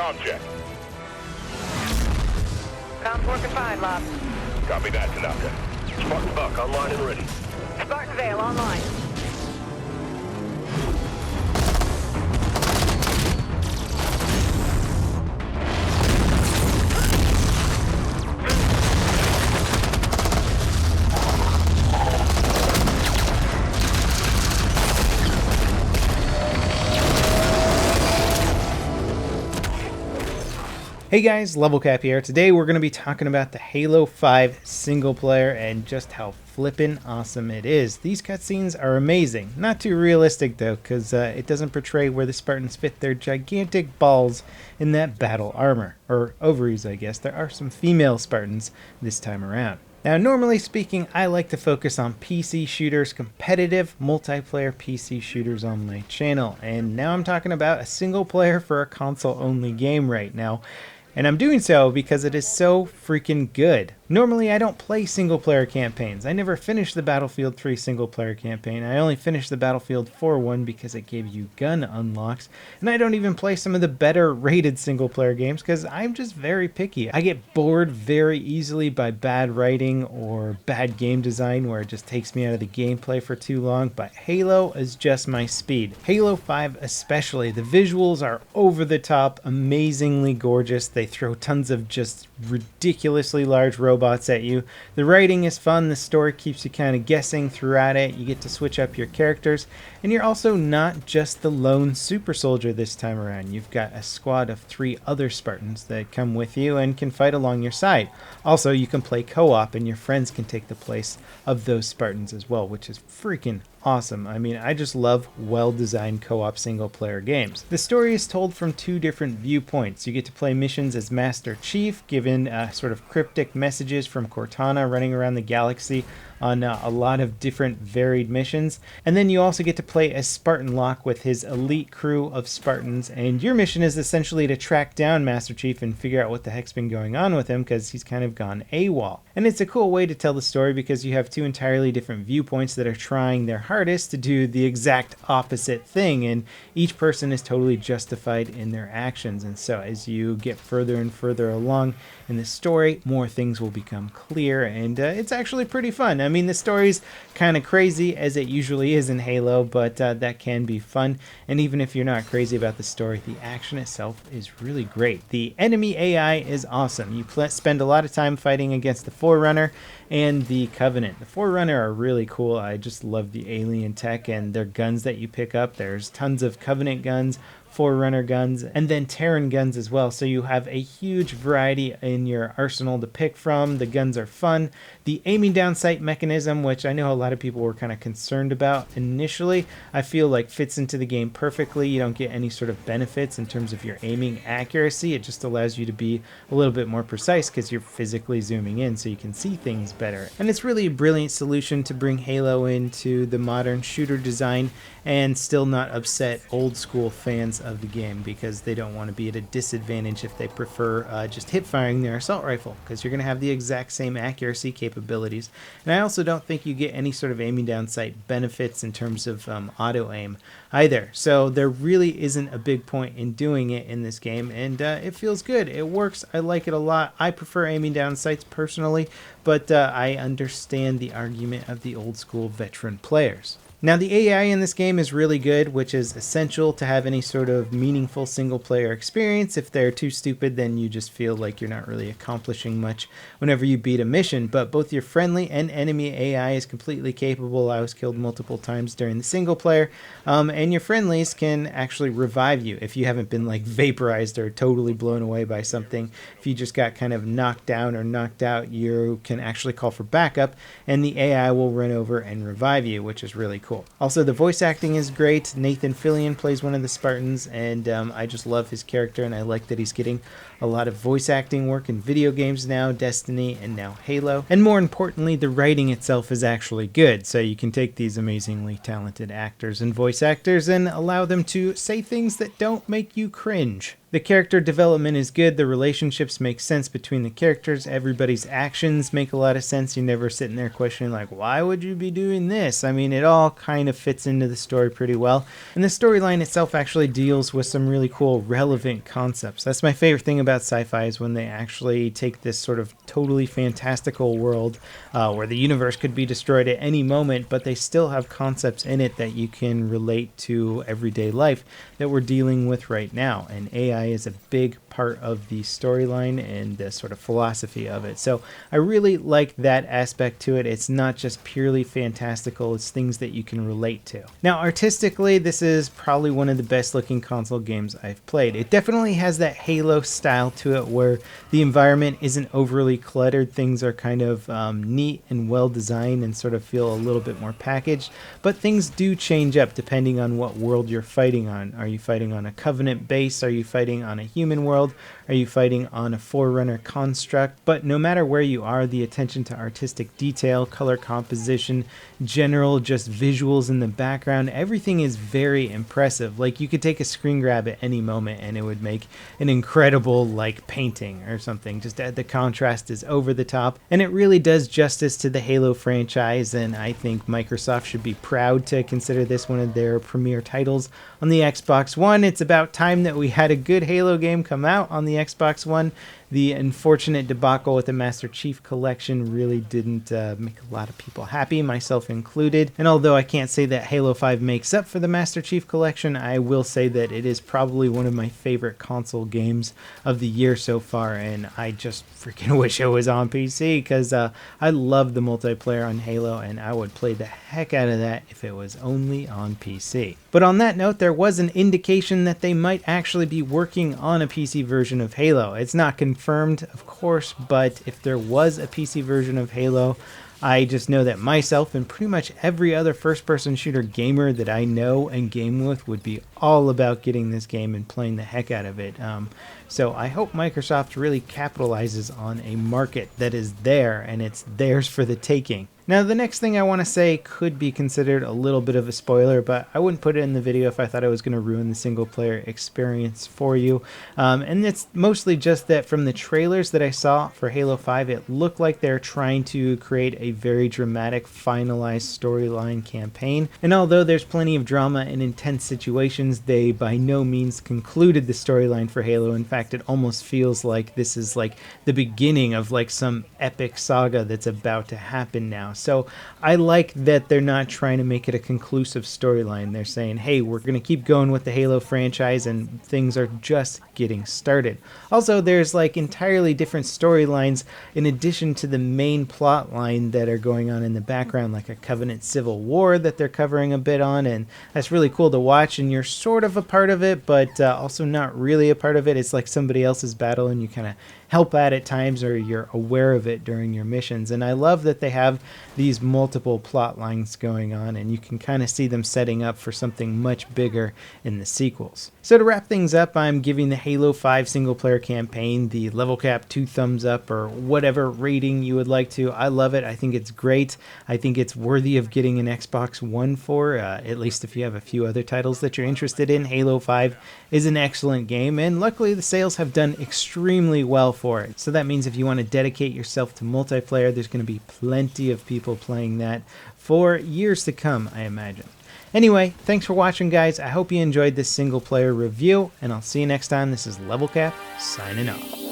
comm check. Comms working fine, Lob. Copy that, Tanaka. Spartan Buck online and ready. Spartan Vale online. Hey guys, LevelCap here. Today we're going to be talking about the Halo 5 single player and just how flippin' awesome it is. These cutscenes are amazing. Not too realistic though, because it doesn't portray where the Spartans fit their gigantic balls in that battle armor. Or ovaries, I guess. There are some female Spartans this time around. Now, normally speaking, I like to focus on PC shooters, competitive multiplayer PC shooters on my channel. And now I'm talking about a single player for a console-only game right now. And I'm doing so because it is so freaking good. Normally, I don't play single-player campaigns. I never finished the Battlefield 3 single-player campaign. I only finished the Battlefield 4 one because it gave you gun unlocks. And I don't even play some of the better-rated single-player games because I'm just very picky. I get bored very easily by bad writing or bad game design where it just takes me out of the gameplay for too long. But Halo is just my speed. Halo 5 especially. The visuals are over-the-top, amazingly gorgeous. They throw tons of just ridiculously large robots at you. The writing is fun. The story keeps you kind of guessing throughout it. You get to switch up your characters. And you're also not just the lone super soldier this time around. You've got a squad of 3 other Spartans that come with you and can fight along your side. Also, you can play co-op and your friends can take the place of those Spartans as well, which is freaking awesome. I mean, I just love well-designed co-op single-player games. The story is told from 2 different viewpoints. You get to play missions as Master Chief, given sort of cryptic messages from Cortana running around the galaxy on a lot of different varied missions. And then you also get to play as Spartan Locke with his elite crew of Spartans, and your mission is essentially to track down Master Chief and figure out what the heck's been going on with him because he's kind of gone AWOL. And it's a cool way to tell the story because you have 2 entirely different viewpoints that are trying their hardest to do the exact opposite thing, and each person is totally justified in their actions. And so as you get further and further along in the story, more things will become clear, and it's actually pretty fun. I mean, the story's kind of crazy, as it usually is in Halo, but that can be fun. And even if you're not crazy about the story, the action itself is really great. The enemy AI is awesome. You spend a lot of time fighting against the Forerunner and the Covenant. The Forerunner are really cool. I just love the alien tech and their guns that you pick up. There's tons of Covenant guns, Forerunner guns, and then Terran guns as well. So you have a huge variety in your arsenal to pick from. The guns are fun. The aiming down sight mechanism, which I know a lot of people were kind of concerned about initially, I feel like fits into the game perfectly. You don't get any sort of benefits in terms of your aiming accuracy. It just allows you to be a little bit more precise because you're physically zooming in so you can see things better. And it's really a brilliant solution to bring Halo into the modern shooter design and still not upset old school fans of the game because they don't want to be at a disadvantage if they prefer just hip firing their assault rifle, because you're going to have the exact same accuracy capabilities. And I also don't think you get any sort of aiming down sight benefits in terms of auto aim either. So there really isn't a big point in doing it in this game, and it feels good. It works. I like it a lot. I prefer aiming down sights personally, but I understand the argument of the old school veteran players. Now, the AI in this game is really good, which is essential to have any sort of meaningful single-player experience. If they're too stupid, then you just feel like you're not really accomplishing much whenever you beat a mission. But both your friendly and enemy AI is completely capable. I was killed multiple times during the single-player, and your friendlies can actually revive you if you haven't been like vaporized or totally blown away by something. If you just got kind of knocked down or knocked out, you can actually call for backup, and the AI will run over and revive you, which is really cool. Also, the voice acting is great. Nathan Fillion plays one of the Spartans, and I just love his character, and I like that he's getting a lot of voice acting work in video games now, Destiny, and now Halo. And more importantly, the writing itself is actually good, so you can take these amazingly talented actors and voice actors and allow them to say things that don't make you cringe. The character development is good, the relationships make sense between the characters, everybody's actions make a lot of sense. You're never sitting there questioning like, why would you be doing this? I mean, it all kind of fits into the story pretty well. And the storyline itself actually deals with some really cool, relevant concepts. That's my favorite thing about sci-fi, is when they actually take this sort of totally fantastical world where the universe could be destroyed at any moment, but they still have concepts in it that you can relate to everyday life that we're dealing with right now. And AI is a big part of the storyline and the sort of philosophy of it. So I really like that aspect to it. It's not just purely fantastical, it's things that you can relate to. Now, artistically, this is probably one of the best looking console games I've played. It definitely has that Halo style to it where the environment isn't overly cluttered. Things are kind of neat and well designed and sort of feel a little bit more packaged, but things do change up depending on what world you're fighting on. Are you fighting on a Covenant base? Are you fighting on a human world? Are you fighting on a Forerunner construct? But no matter where you are, the attention to artistic detail, color composition, general just visuals in the background, everything is very impressive. Like, you could take a screen grab at any moment and it would make an incredible like painting or something. Just the contrast is over the top, and it really does justice to the Halo franchise, and I think Microsoft should be proud to consider this one of their premier titles on the Xbox One. It's about time that we had a good Halo game come out on the Xbox One. The unfortunate debacle with the Master Chief Collection really didn't make a lot of people happy, myself included. And although I can't say that Halo 5 makes up for the Master Chief Collection, I will say that it is probably one of my favorite console games of the year so far, and I just freaking wish it was on PC, because I love the multiplayer on Halo, and I would play the heck out of that if it was only on PC. But on that note, there was an indication that they might actually be working on a PC version of Halo. It's not confirmed, of course, but if there was a PC version of Halo, I just know that myself and pretty much every other first-person shooter gamer that I know and game with would be all about getting this game and playing the heck out of it. So I hope Microsoft really capitalizes on a market that is there, and it's theirs for the taking. Now, the next thing I want to say could be considered a little bit of a spoiler, but I wouldn't put it in the video if I thought I was going to ruin the single-player experience for you. And it's mostly just that from the trailers that I saw for Halo 5, it looked like they're trying to create a very dramatic, finalized storyline campaign. And although there's plenty of drama and intense situations, they by no means concluded the storyline for Halo. In fact, it almost feels like this is like the beginning of like some epic saga that's about to happen now. So I like that they're not trying to make it a conclusive storyline. They're saying, hey, we're going to keep going with the Halo franchise, and things are just getting started. Also, there's like entirely different storylines in addition to the main plot line that are going on in the background, like a Covenant civil war that they're covering a bit on, and that's really cool to watch, and you're sort of a part of it, but also not really a part of it. It's like somebody else's battle, and you kind of help at times, or you're aware of it during your missions. And I love that they have these multiple plot lines going on, and you can kind of see them setting up for something much bigger in the sequels. So to wrap things up, I'm giving the Halo 5 single player campaign the level cap 2 thumbs up, or whatever rating you would like to. I love it. I think it's great. I think it's worthy of getting an Xbox One for, at least if you have a few other titles that you're interested in. Halo 5 is an excellent game, and luckily the sales have done extremely well for it. So that means if you want to dedicate yourself to multiplayer, there's going to be plenty of people playing that for years to come, I imagine. Anyway, thanks for watching, guys. I hope you enjoyed this single player review, and I'll see you next time. This is LevelCap, signing off.